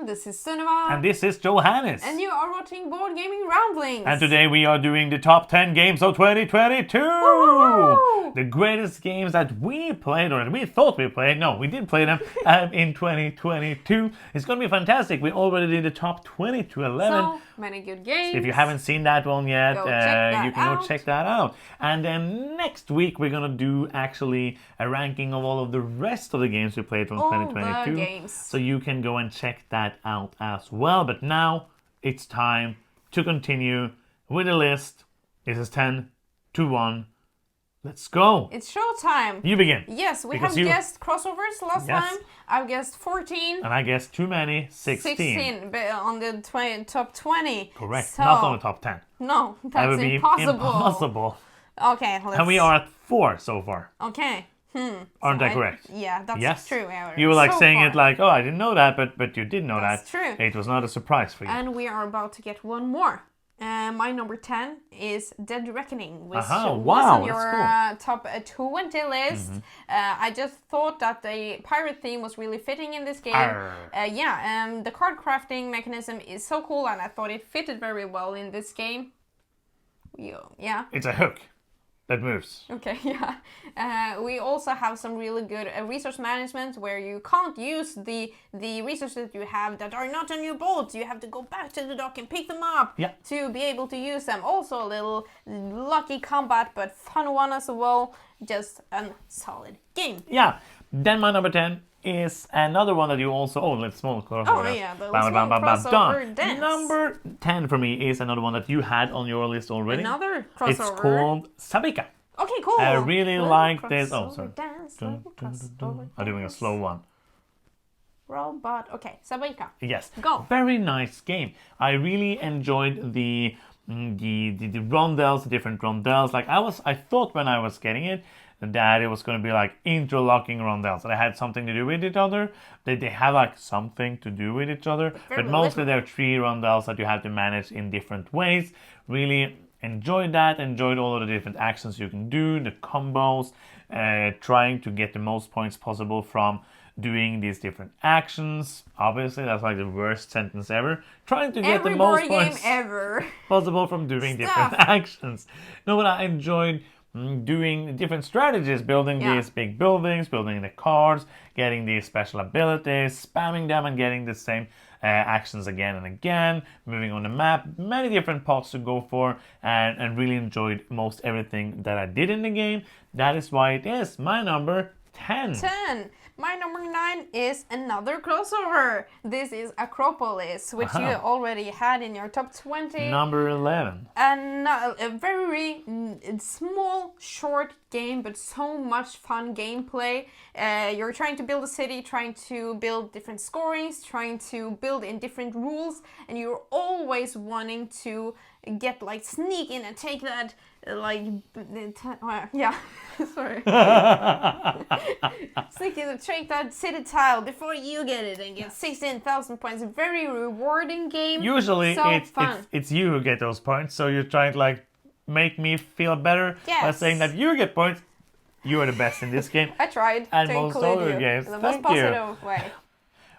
everyone, this is Sunniva. And this is Johannes. And you are watching Board Gaming Ramblings. And today we are doing the top 10 games of 2022. Woo-hoo! The greatest games that we played, or that we thought we played. No, we did play them in 2022. It's going to be fantastic. We already did the top 20 to 11. So many good games. If you haven't seen that one yet, you can go check that out. And then next week we're going to do actually a ranking of all of the rest of the games we played from 2022. The games. So you can go and check that out as well. But now it's time to continue with the list. This is 10 to 1. Let's go. It's showtime. You begin. Yes, we have guessed crossovers last time. I've guessed 14. And I guessed too many, 16. 16 but on the top 20. Correct. So, not on the top 10. No, that's that would be impossible. Okay, let's... And we are at 4 so far. Okay. Aren't I correct? Yeah, that's true. You were like saying it like, oh, I didn't know that, but you did know that. That's true. It was not a surprise for you. And we are about to get one more. My number 10 is Dead Reckoning, which was on your top 20 list. I just thought that the pirate theme was really fitting in this game. The card crafting mechanism is so cool, and I thought it fitted very well in this game. Yeah. It's a hook that moves. Okay, yeah. We also have some really good resource management where you can't use the resources you have that are not on your boat. You have to go back to the dock and pick them up to be able to use them. Also a little lucky combat, but fun one as well. Just a solid game. Yeah. Then my number 10 is another one that you also... Oh, let's small crossover. Oh, yeah. The small crossover dance. Number 10 for me is another one that you had on your list already. Another crossover. It's called Sabika. Okay, cool. I really like this... Oh, sorry. I'm doing a slow one. Robot. Okay, Sabika. Yes. Go. Very nice game. I really enjoyed the rondels, the different rondels. Like I thought when I was getting it that it was going to be like interlocking rondels, that they had something to do with each other. They have like something to do with each other, but mostly they're 3 rondels that you have to manage in different ways. Really enjoyed that. Enjoyed all of the different actions you can do, the combos, trying to get the most points possible from doing these different actions. Obviously, that's like the worst sentence ever. Trying to get the most points possible from doing different actions. No, but I enjoyed doing different strategies, building these big buildings, building the cards, getting these special abilities, spamming them and getting the same actions again and again, moving on the map, many different paths to go for, and really enjoyed most everything that I did in the game. That is why it is my number 10. My number 9 is another crossover. This is Acropolis, which you already had in your top 20. Number 11. And a very small, short game, but so much fun gameplay. You're trying to build a city, trying to build different scorings, trying to build in different rules, and you're always wanting to sneak in and take that sorry. Sneak in and take that city tile before you get it and get 16,000 points. A very rewarding game. Usually it's you who get those points, so you're trying to make me feel better by saying that you get points. You are the best in this game. I tried and to most include other you games. in the most positive way.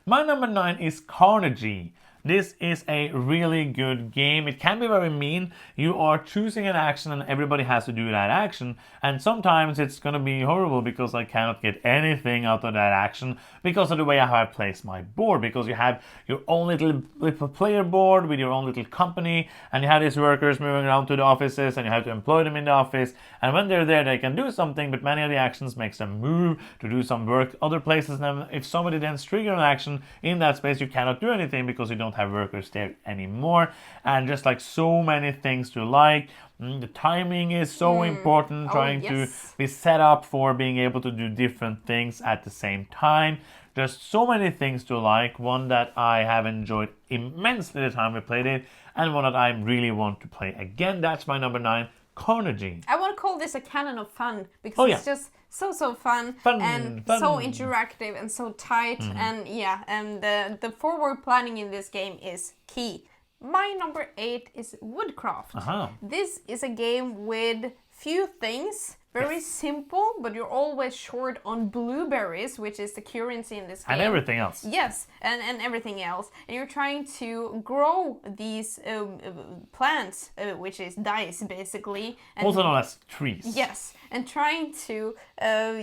My number 9 is Carnegie. This is a really good game. It can be very mean. You are choosing an action and everybody has to do that action. And sometimes it's going to be horrible because I cannot get anything out of that action because of the way how I place my board. Because you have your own little player board with your own little company, and you have these workers moving around to the offices and you have to employ them in the office. And when they're there, they can do something, but many of the actions makes them move to do some work other places. And if somebody then triggers an action in that space, you cannot do anything because you don't have workers there anymore. And just so many things to like. The timing is so important, trying to be set up for being able to do different things at the same time. Just so many things to like. One that I have enjoyed immensely the time we played it, and one that I really want to play again. That's my number 9, Carnegie. I want to call this a canon of fun because it's just so fun and so interactive and so tight. And the forward planning in this game is key. My number 8 is Woodcraft. This is a game with few things, Very simple, but you're always short on blueberries, which is the currency in this game. And everything else. Yes, and everything else. And you're trying to grow these plants, which is dice, basically. And also known as trees. yes, and trying to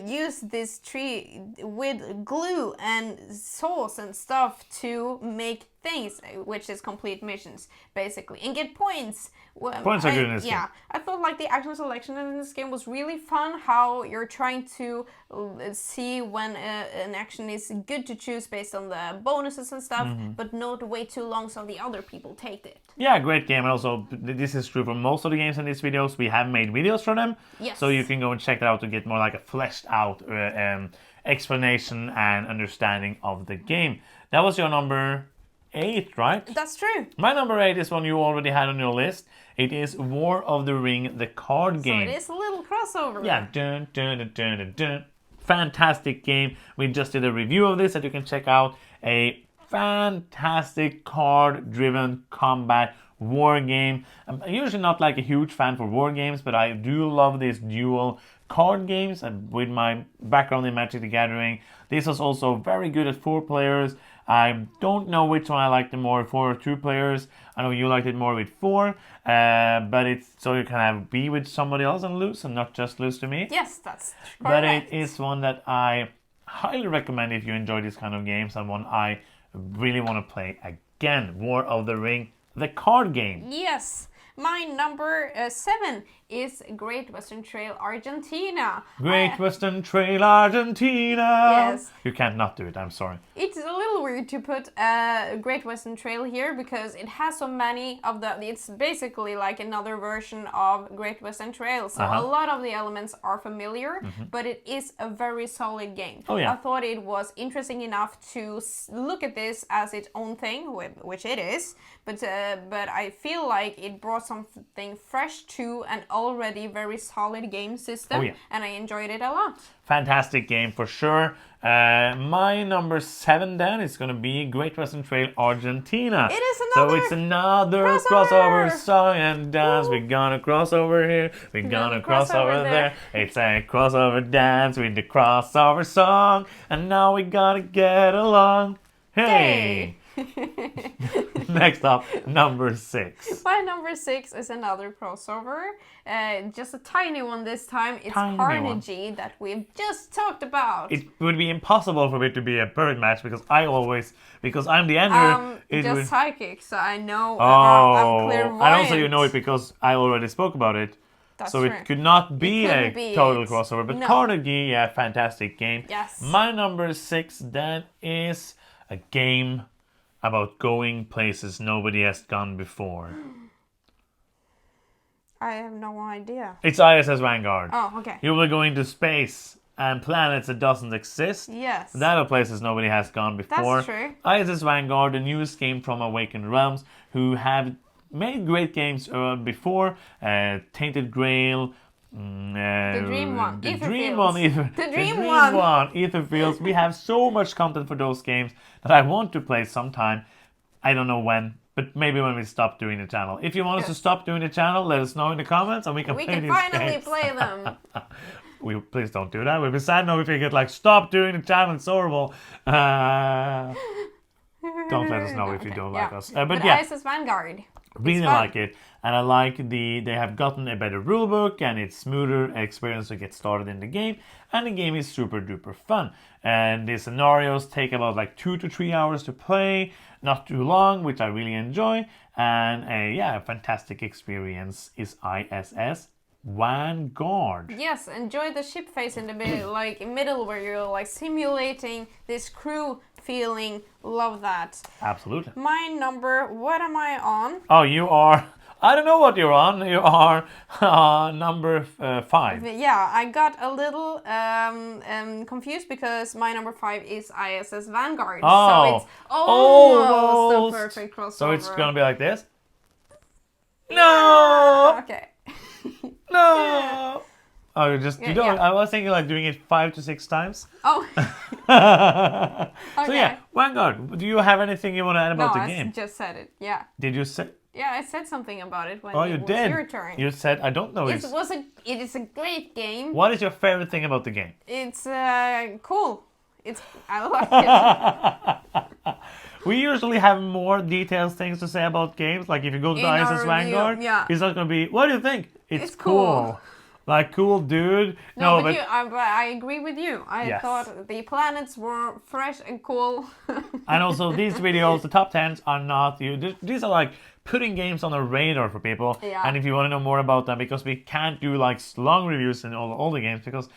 use this tree with glue and sauce and stuff to make things, which is complete missions, basically, and get points. Points are good in this game. Yeah, I felt like the action selection in this game was really fun. How you're trying to see when an action is good to choose based on the bonuses and stuff, but not wait too long so the other people take it. Yeah, great game. And also, this is true for most of the games in these videos. We have made videos for them. Yes. So you can go and check that out to get more like a fleshed out explanation and understanding of the game. That was your number 8, right? That's true. My number 8 is one you already had on your list. It is War of the Ring, the card game. So it is a little crossover. Yeah, dun, dun, dun, dun, dun, dun. Fantastic game. We just did a review of this that you can check out. A fantastic card-driven combat war game. I'm usually not like a huge fan for war games, but I do love these dual card games. And with my background in Magic the Gathering, this was also very good at 4 players. I don't know which one I liked the more, 4 or 2 players. I know you liked it more with 4, but it's so you can be with somebody else and lose, and not just lose to me. Yes, that's correct. But it is one that I highly recommend if you enjoy these kind of games, and one I really want to play again. War of the Ring, the card game. Yes. My number 7 is Great Western Trail Argentina. Great Western Trail Argentina. Yes. You can't not do it, I'm sorry. It's a little weird to put Great Western Trail here because it has so many of the... It's basically like another version of Great Western Trail. So a lot of the elements are familiar, but it is a very solid game. Oh, yeah. I thought it was interesting enough to look at this as its own thing, which it is. But I feel like it brought something fresh to an already very solid game system, and I enjoyed it a lot. Fantastic game for sure. My number 7 then is going to be Great Western Trail Argentina. It is another So it's another crossover song and dance. We're gonna cross over here. We're gonna cross over there. It's a crossover dance with the crossover song. And now we gotta get along. Hey! Next up, number 6. My number 6 is another crossover. Just a tiny one this time. It's Tiny Carnegie one. that we've just talked about. It would be impossible for it to be a bird match because I'm the ender. Just psychic, so I know Oh, I'm clairvoyant. and also you know it because I already spoke about it. That's so true. it could not be couldn't a be total it. crossover. But No. Carnegie, yeah, fantastic game. Yes. My number 6 then is a game about going places nobody has gone before. I have no idea. It's ISS Vanguard. Oh, okay. You will go into space and planets that doesn't exist. Yes. That are places nobody has gone before. That's true. ISS Vanguard, the newest game from Awakened Realms, who have made great games before. Tainted Grail. The Dream One. The Aether Dream Fields. One. The Dream One. Aether Fields. We have so much content for those games that I want to play sometime. I don't know when. But maybe when we stop doing the channel. If you want us to stop doing the channel, let us know in the comments and we can play these games. We can finally play them. Please don't do that. We'll be sad now if we get like, stop doing the channel, it's horrible. Don't let us know if you don't like us. But yeah, ISS Vanguard. really like it. And I like they have gotten a better rulebook and it's smoother experience to get started in the game. And the game is super duper fun. And the scenarios take about like 2 to 3 hours to play. Not too long, which I really enjoy. And a fantastic experience is ISS Vanguard. Yes, enjoy the ship phase in the middle where you're like simulating this crew feeling. Love that. Absolutely. My number, what am I on? Oh, you are... I don't know what you're on. You are number 5. Yeah, I got a little confused because my number 5 is ISS Vanguard. Oh, so it's almost a perfect crossover. So it's gonna be like this? No! Okay. No! Oh, you don't. I was thinking like doing it 5 to 6 times. Oh. Okay. So yeah, Vanguard. Do you have anything you want to add about the game? No, I just said it. Yeah. Did you say? Yeah, I said something about it when you it was did. your turn. You said I don't know. It is a great game. What is your favorite thing about the game? It's cool. I like it. We usually have more detailed things to say about games. Like if you go to the ISS Vanguard, it's not going to be, what do you think? It's cool. Like, cool, dude. No, but I agree with you. I thought the planets were fresh and cool. And also, these videos, the top 10s are not... These are like putting games on the radar for people. Yeah. And if you want to know more about them, because we can't do like long reviews in all the games, because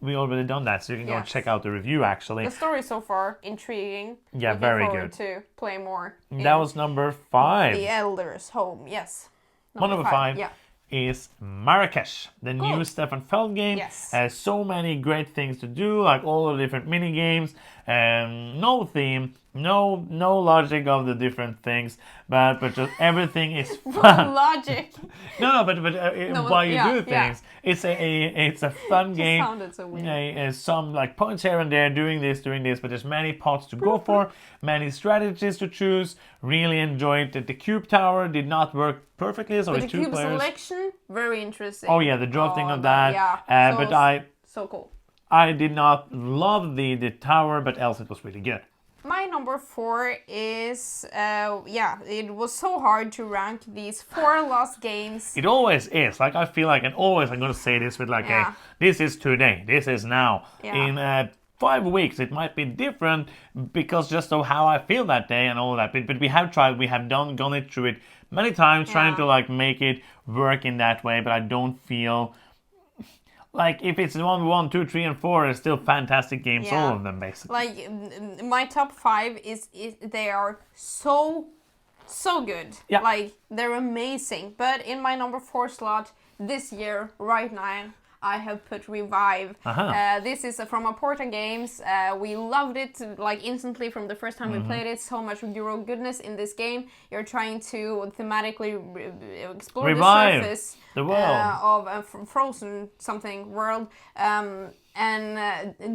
we already done that, so you can go and check out the review actually. The story so far, intriguing. Yeah, Looking very forward good. to play more. That was number 5. The Elder's Home, yes. Number 5 is Marrakesh, the new Stefan Feld game. Yes. Has so many great things to do, like all the different mini games. No theme, no logic of the different things, but just everything is fun. Logic. But why you do things. It's a fun game. Sounded so weird. Some like points here and there, doing this, but there's many pots to go for, many strategies to choose. Really enjoyed it. The cube tower did not work perfectly, so but with the 2 cube players. Selection, very interesting. Oh yeah, the drafting of that. Yeah. So cool. I did not love the tower, but else it was really good. My number 4 is, it was so hard to rank these 4 lost games. It always is. Like, I feel like, and always I'm going to say this with like, hey, this is today, this is now. Yeah. In 5 weeks, it might be different because just of how I feel that day and all that. But we have tried, we have gone it through it many times, trying to like make it work in that way, but I don't feel... Like, if it's 1, 2, 3, and 4, it's still fantastic games, all of them, basically. Like, my top 5 is they are so good. Yeah. Like, they're amazing. But in my number 4 slot this year, right now, I have put Revive. This is from Aporta Games. We loved it like instantly from the first time we played it. So much Euro goodness in this game. You're trying to thematically explore the surface the world of a frozen something world. And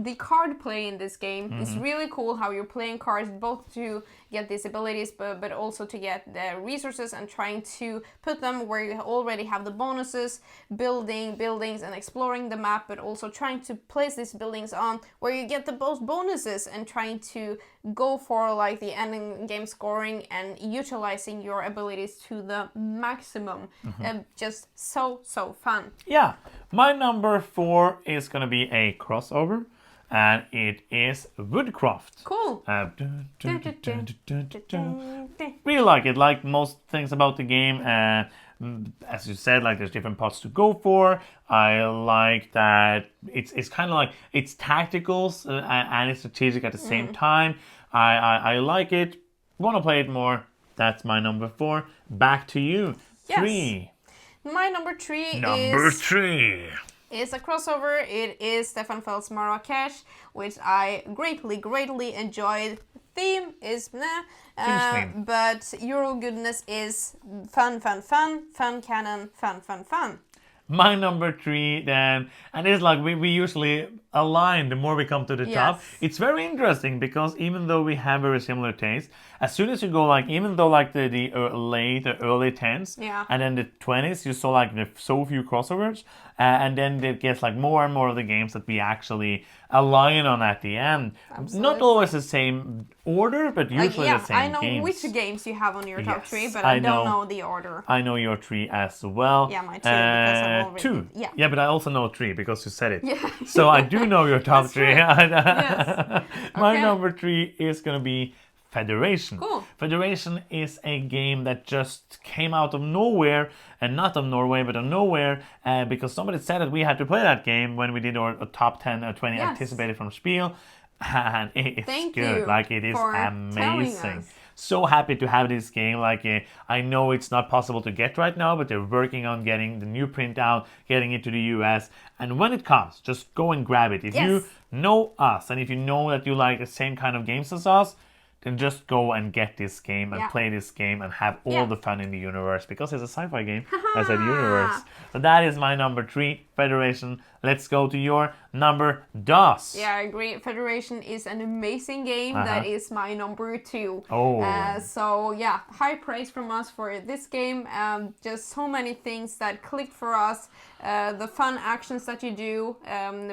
the card play in this game is really cool, how you're playing cards both to get these abilities but also to get the resources and trying to put them where you already have the bonuses, building buildings and exploring the map, but also trying to place these buildings on where you get the most bonuses and trying to go for like the ending game scoring and utilizing your abilities to the maximum. Just so fun. Yeah, my number 4 is gonna be a crossover, and it is Woodcraft. Cool. Really like it. Like most things about the game, as you said, like there's different pots to go for. I like that it's kind of like it's tacticals and it's strategic at the same time. I like it. Want to play it more. That's my number 4. Back to you. Yes. 3. My number 3 is a crossover. It is Stefan Feld's Marrakesh, which I greatly enjoyed. Theme is but Euro goodness is fun cannon, fun. My number 3 then, and it's like we usually align the more we come to the top. It's very interesting because even though we have very similar tastes, as soon as you go like, even though like the early 10s and then the 20s, you saw like so few crossovers, and then it gets like more and more of the games that we actually align on at the end. Absolutely. Not always the same order, but usually the same games. I know which games you have on your top 3, but I don't know the order. I know your 3 as well. Yeah, my 2, because I'm already... 2? Yeah, but I also know 3 because you said it. Yeah. So I do know your top 3. Yes. My number 3 is going to be Federation. Cool. Federation is a game that just came out of nowhere, and not of Norway, but of nowhere, because somebody said that we had to play that game when we did our top 10 or 20 anticipated from Spiel, and it's good. Like, it is amazing. So happy to have this game. Like, I know it's not possible to get right now, but they're working on getting the new print out, getting it to the US. And when it comes, just go and grab it. If you know us, and if you know that you like the same kind of games as us, then just go and get this game and play this game and have all the fun in the universe, because it's a sci-fi game. I said universe. So that is my number 3, Federation. Let's go to your number dos. Yeah, I agree. Federation is an amazing game. That is my number 2. Oh. So yeah, high praise from us for this game. Just so many things that clicked for us. The fun actions that you do,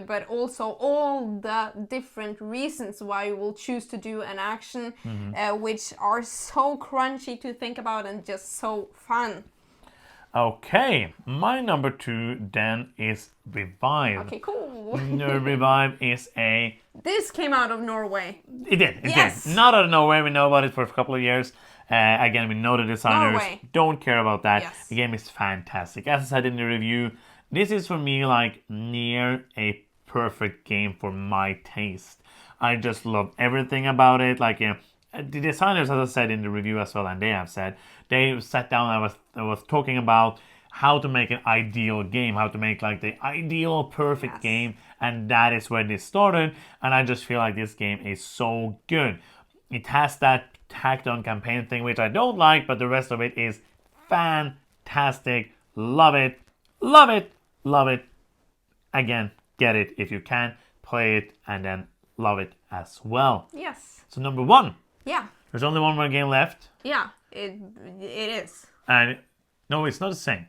but also all the different reasons why you will choose to do an action, which are so crunchy to think about and just so fun. Okay, my number 2 then is Revive. Okay, cool. Revive is a... This came out of Norway. It did. Yes. Did. Not out of nowhere. We know about it for a couple of years. Again, we know the designers. Norway. Don't care about that. Yes. The game is fantastic. As I said in the review, this is for me like near a perfect game for my taste. I just love everything about it. Like, the designers, as I said in the review as well, and they have said, they sat down and I was talking about how to make an ideal game, how to make like the ideal perfect game, and that is where this started. And I just feel like this game is so good. It has that tacked on campaign thing, which I don't like, but the rest of it is fantastic. Love it, love it, love it. Again, get it if you can, play it, and then love it as well. Yes. So number 1. Yeah. There's only one more game left. Yeah, it is. And no, it's not the same.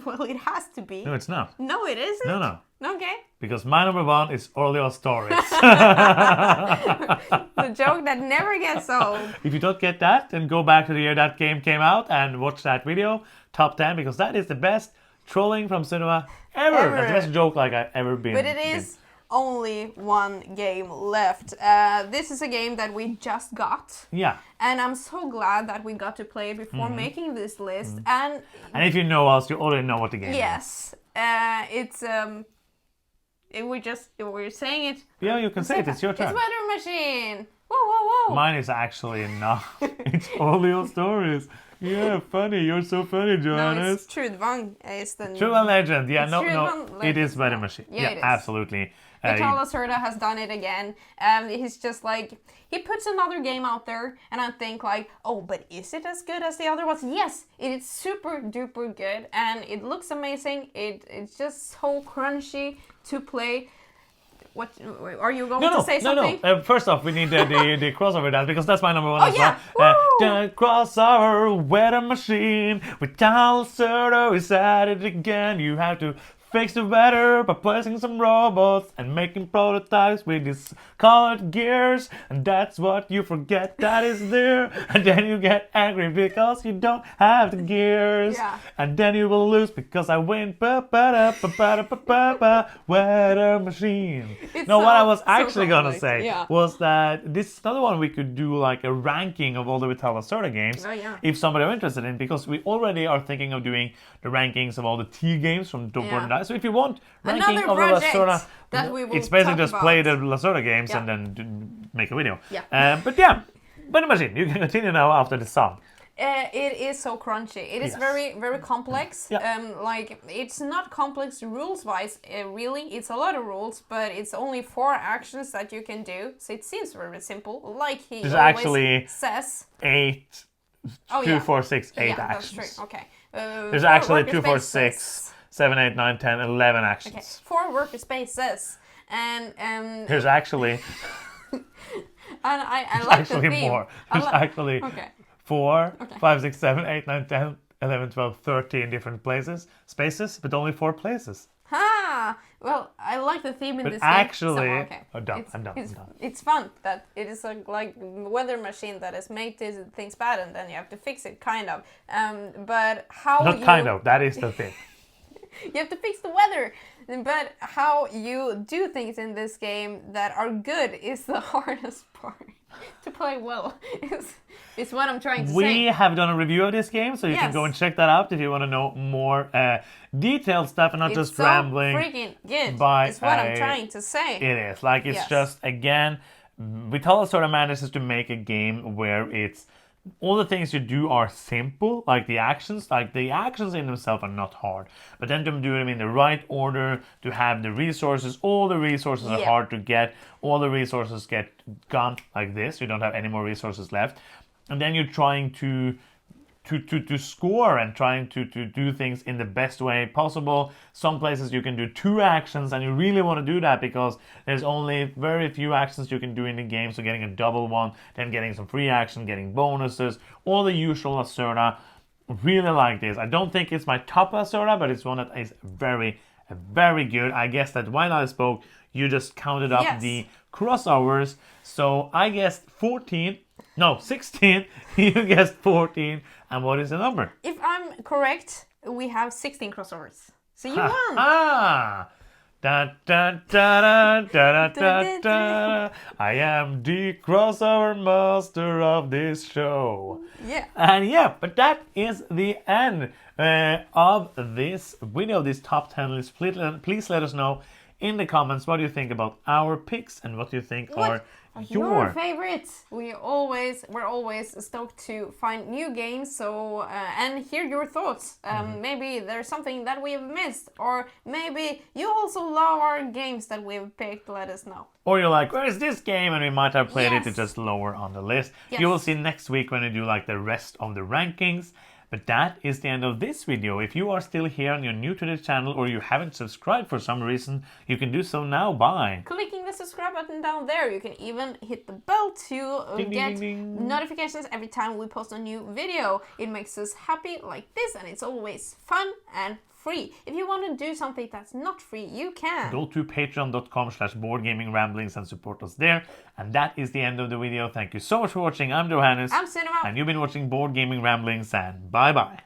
Well, it has to be. No, it's not. No, it isn't. No. Okay. Because my number 1 is Orleans Stories. The joke that never gets old. If you don't get that, then go back to the year that game came out and watch that video, top 10, because that is the best trolling from cinema ever. That's the best joke like I've ever been. But it is only one game left. This is a game that we just got. Yeah. And I'm so glad that we got to play it before making this list. And if you know us, you already know what the game is. Yes. It's we're saying it. Yeah, you can say it. It's your turn. It's Weather Machine. Whoa, whoa, whoa. Mine is actually not. It's Orleans Stories. Yeah, funny. You're so funny, Johannes. No, it's Trudvang is the True and Legend. Yeah, it's no, Trudvang it is Legend. Weather Machine. Yeah, it is. Absolutely. Vital Lacerda has done it again. He's just like, he puts another game out there, and I think like, oh, but is it as good as the other ones? Yes, it is super duper good, and it looks amazing. It's just so crunchy to play. What are you going to say something? No. First off, we need the crossover dance because that's my number 1 Oh as yeah! well. The crossover Weather Machine with Vital Lacerda is at it again. You have to fix the weather by placing some robots and making prototypes with these colored gears, and that's what you forget that is there, and then you get angry because you don't have the gears, and then you will lose because I win. Weather Machine. What I was actually gonna say was that this is another one we could do like a ranking of all the Vital Lacerda games if somebody are interested in, because we already are thinking of doing the rankings of all the T games from Board and Dice. So if you want ranking of the Lacerda, it's basically just play the Lacerda games and then make a video. But yeah, Weather Machine, you can continue now after the song. It is so crunchy. It is very, very complex. Like, it's not complex rules-wise, really. It's a lot of rules, but it's only 4 actions that you can do. So it seems very simple, like he There's always actually says. 8, 2, 4, 6, 8 actions. That's true. Okay. There's actually 2, 4, 6, 7, 8, 9, 10, 11 actions. Okay. 4 worker spaces. And There's actually... and I like the theme. More. There's actually 4, 5, 6, 7, 8, 9, 10, 11, 12, 13 different spaces, but only 4 places. Well, I like the theme in this actually, game. So, I'm done. It's fun that it is a like weather machine that has made these things bad, and then you have to fix it, kind of. But how Not kind of. That is the thing. You have to fix the weather. But how you do things in this game that are good is the hardest part. To play well is what I'm trying to say. We have done a review of this game, so you can go and check that out if you want to know more detailed stuff and not just so rambling. Freaking good. Is what I'm trying to say. It is. Like, it's just, again, Vital Lacerda manages to make a game where it's all the things you do are simple, like the actions in themselves are not hard, but then to do them in the right order, to have the resources, all the resources are hard to get, all the resources get gone like this, you don't have any more resources left, and then you're trying to to score and trying to do things in the best way possible. Some places you can do 2 actions, and you really want to do that because there's only very few actions you can do in the game. So getting a double one, then getting some free action, getting bonuses, all the usual Lacerda. Really like this. I don't think it's my top Lacerda, but it's one that is very, very good. I guess that while I spoke, you just counted up the crossovers. So I guessed 16. You guessed 14. And what is the number? If I'm correct, we have 16 crossovers. So you won. Da, da, da, da, da, da, da. I am the crossover master of this show. Yeah. And but that is the end of this video, this top 10 list. Please let us know in the comments what you think about our picks and what you think are your favorites. We're always stoked to find new games, so and hear your thoughts. Maybe there's something that we've missed, or maybe you also love our games that we've picked. Let us know. Or you're like, where is this game? And we might have played it to just lower on the list. You will see next week when we do like the rest of the rankings. But that is the end of this video. If you are still here and you're new to this channel, or you haven't subscribed for some reason, you can do so now by clicking the subscribe button down there. You can even hit the bell to get notifications every time we post a new video. It makes us happy like this, and it's always fun and free. If you want to do something that's not free, you can go to patreon.com/boardgamingramblings and support us there. And that is the end of the video. Thank you so much for watching. I'm Johannes. I'm Cinema. And you've been watching Board Gaming Ramblings, and bye bye.